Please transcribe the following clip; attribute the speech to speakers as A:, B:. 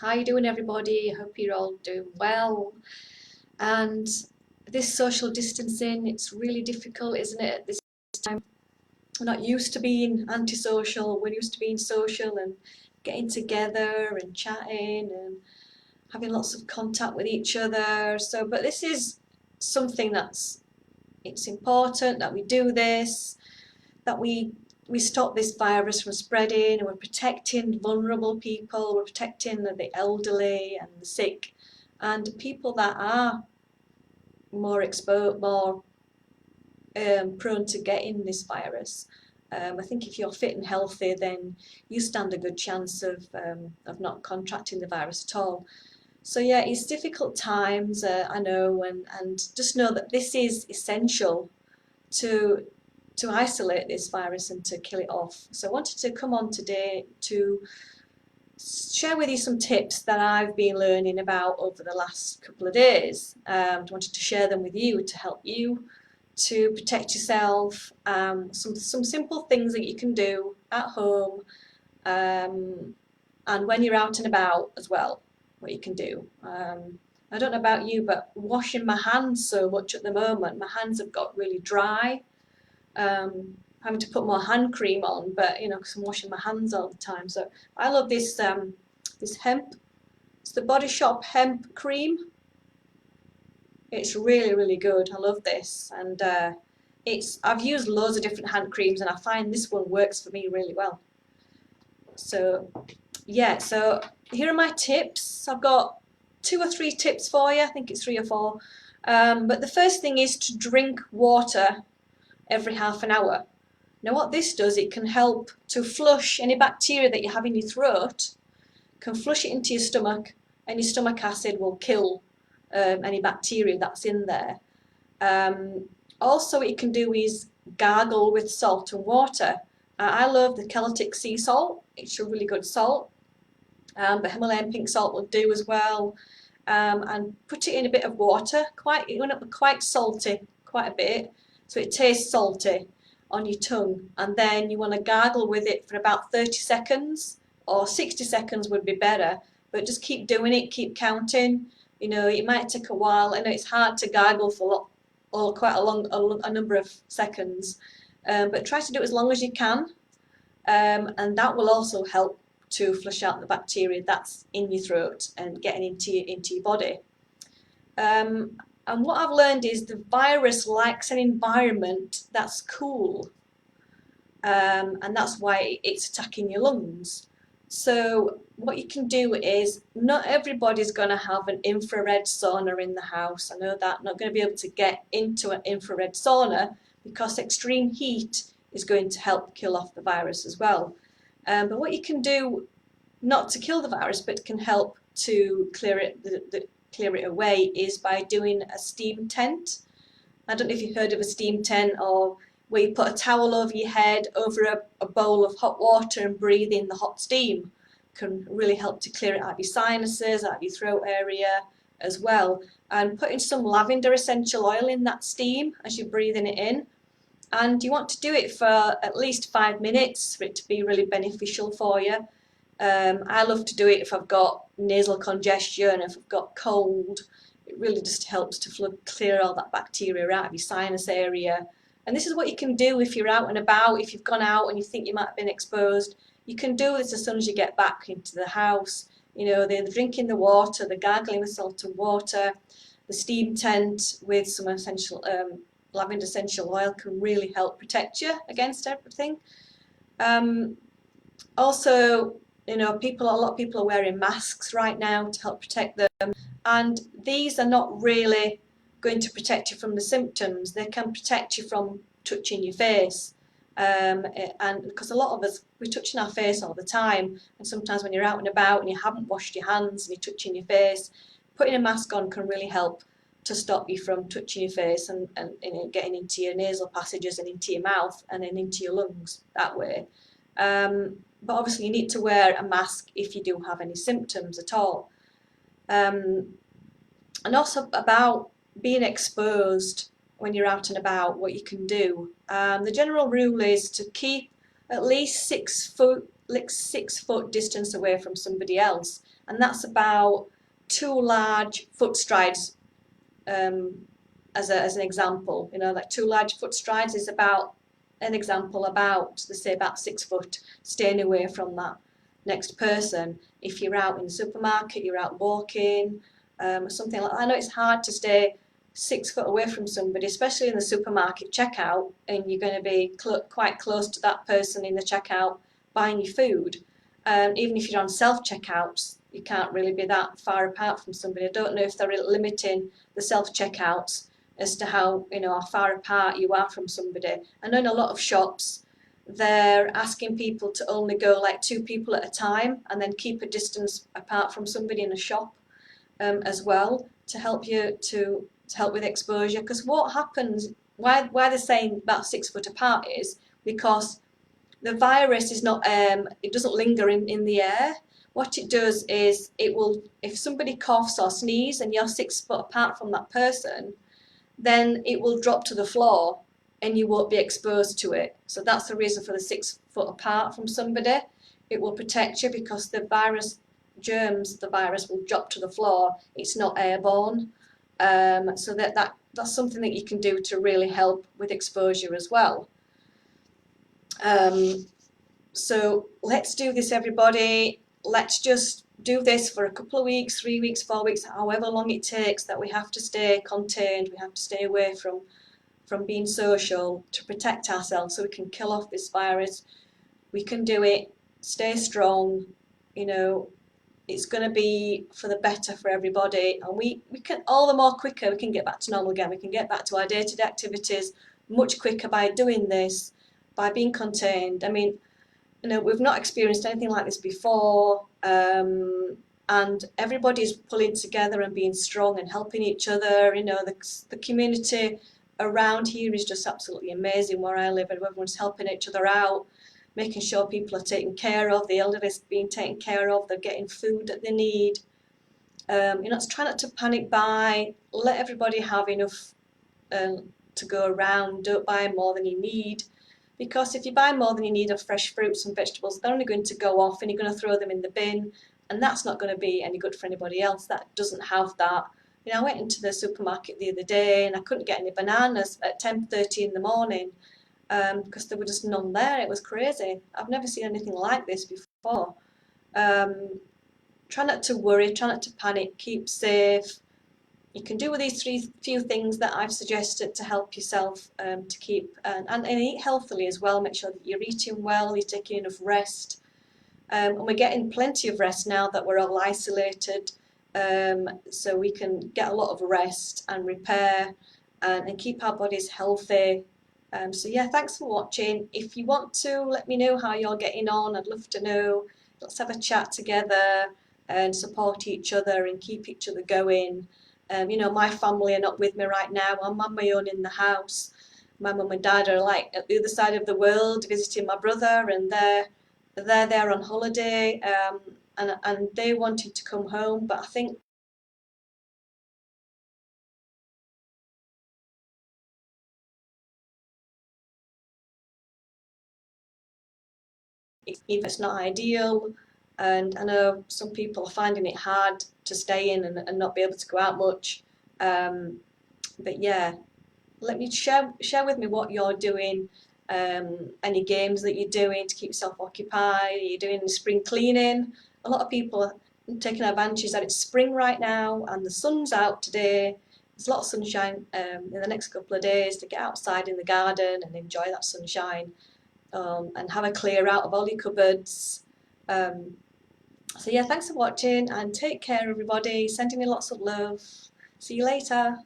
A: How you doing, everybody? I hope you're all doing well. And this social distancing, it's really difficult, isn't it, at this time? We're not used to being antisocial. We're used to being social and getting together and chatting and having lots of contact with each other. But this is something it's important that we do this, that we stop this virus from spreading, and we're protecting vulnerable people, we're protecting the elderly and the sick, and people that are more exposed, more prone to getting this virus. I think if you're fit and healthy, then you stand a good chance of not contracting the virus at all. So yeah, it's difficult times, I know, and just know that this is essential to isolate this virus and to kill it off. So I wanted to come on today to share with you some tips that I've been learning about over the last couple of days. I wanted to share them with you to help you to protect yourself. Some simple things that you can do at home, and when you're out and about as well, what you can do. I don't know about you, but washing my hands so much at the moment, my hands have got really dry. Having to put more hand cream on, but because I'm washing my hands all the time. So I love this this hemp. It's the Body Shop hemp cream. It's really good. I love this, and I've used loads of different hand creams, and I find this one works for me really well. So yeah, so here are my tips. I've got 2 or 3 tips for you. I think it's 3 or 4. But the first thing is to drink water every half an hour. Now what this does, it can help to flush any bacteria that you have in your throat, can flush it into your stomach, and your stomach acid will kill any bacteria that's in there. Also what you can do is gargle with salt and water. I love the Celtic sea salt. It's a really good salt, but Himalayan pink salt will do as well. And put it in a bit of water, quite salty, quite a bit, so it tastes salty on your tongue, and then you want to gargle with it for about 30 seconds, or 60 seconds would be better, but just keep doing it, keep counting. It might take a while. I know it's hard to gargle for quite a number of seconds, but try to do it as long as you can, and that will also help to flush out the bacteria that's in your throat and getting into your body. And what I've learned is the virus likes an environment that's cool, and that's why it's attacking your lungs. So what you can do is, not everybody's going to have an infrared sauna in the house. I know that, not going to be able to get into an infrared sauna because extreme heat is going to help kill off the virus as well. But what you can do, not to kill the virus, but can help to clear it away, is by doing a steam tent. I don't know if you've heard of a steam tent, or where you put a towel over your head, over a bowl of hot water, and breathe in the hot steam. Can really help to clear it out of your sinuses, out of your throat area as well. And putting some lavender essential oil in that steam as you're breathing it in. And you want to do it for at least 5 minutes for it to be really beneficial for you. I love to do it if I've got nasal congestion, if I've got cold. It really just helps to clear all that bacteria out of your sinus area. And this is what you can do if you're out and about, if you've gone out and you think you might have been exposed. You can do this as soon as you get back into the house. The drinking the water, the gargling with salt and water, the steam tent with some essential lavender essential oil can really help protect you against everything. Also, a lot of people are wearing masks right now to help protect them, and these are not really going to protect you from the symptoms. They can protect you from touching your face, and because a lot of us, we're touching our face all the time, and sometimes when you're out and about and you haven't washed your hands and you're touching your face, putting a mask on can really help to stop you from touching your face and getting into your nasal passages and into your mouth and then into your lungs that way. But obviously you need to wear a mask if you do have any symptoms at all. And also about being exposed when you're out and about, what you can do. The general rule is to keep at least 6 foot like 6 foot distance away from somebody else, and that's about 2 large foot strides, as an example. You know, like 2 large foot strides is about an example, about, let's say, about 6 foot staying away from that next person. If you're out in the supermarket, you're out walking, something like that. I know it's hard to stay 6 foot away from somebody, especially in the supermarket checkout, and you're going to be quite close to that person in the checkout buying your food. Even if you're on self-checkouts, you can't really be that far apart from somebody. I don't know if they're limiting the self-checkouts as to how, you know, how far apart you are from somebody. I know in a lot of shops they're asking people to only go like 2 people at a time, and then keep a distance apart from somebody in a shop, as well, to help you to help with exposure. Because what happens, why they're saying about 6 foot apart, is because the virus is not, it doesn't linger in the air. What it does is, it will, if somebody coughs or sneezes and you're 6 foot apart from that person, then it will drop to the floor and you won't be exposed to it. So that's the reason for the 6 foot apart from somebody. It will protect you, because the virus will drop to the floor. It's not airborne. So that's something that you can do to really help with exposure as well. So let's do this, everybody. Let's just do this for a couple of weeks, 3 weeks, 4 weeks, however long it takes, that we have to stay contained, we have to stay away from being social to protect ourselves so we can kill off this virus. We can do it. Stay strong. You know, it's going to be for the better for everybody, and we can, all the more quicker we can get back to normal again. We can get back to our day-to-day activities much quicker by doing this, by being contained. I mean, you know, we've not experienced anything like this before, and everybody's pulling together and being strong and helping each other. You know, the community around here is just absolutely amazing where I live, and everyone's helping each other out, making sure people are taken care of, the elderly being taken care of, they're getting food that they need. You know, try not to panic buy, let everybody have enough to go around. Don't buy more than you need, because if you buy more than you need of fresh fruits and vegetables, they're only going to go off and you're going to throw them in the bin, and that's not going to be any good for anybody else that doesn't have that. You know, I went into the supermarket the other day and I couldn't get any bananas at 10:30 in the morning, because there were just none there. It was crazy. I've never seen anything like this before. Try not to worry, try not to panic, keep safe. You can do with these few things that I've suggested to help yourself, to keep, and eat healthily as well. Make sure that you're eating well, you're taking enough rest, and we're getting plenty of rest now that we're all isolated, so we can get a lot of rest and repair, and keep our bodies healthy. So yeah, thanks for watching. If you want to let me know how you're getting on, I'd love to know. Let's have a chat together and support each other and keep each other going. You know, my family are not with me right now. I'm on my own in the house. My mum and dad are like at the other side of the world visiting my brother, and they're there on holiday, and they wanted to come home, but I think it's not ideal, and I know some people are finding it hard to stay in and not be able to go out much. But yeah, let me share with me what you're doing, any games that you're doing to keep yourself occupied. Are you doing spring cleaning? A lot of people are taking advantage that it's spring right now and the sun's out today. There's a lot of sunshine in the next couple of days to get outside in the garden and enjoy that sunshine, and have a clear out of all your cupboards. So yeah, thanks for watching and take care, everybody. Sending you lots of love. See you later.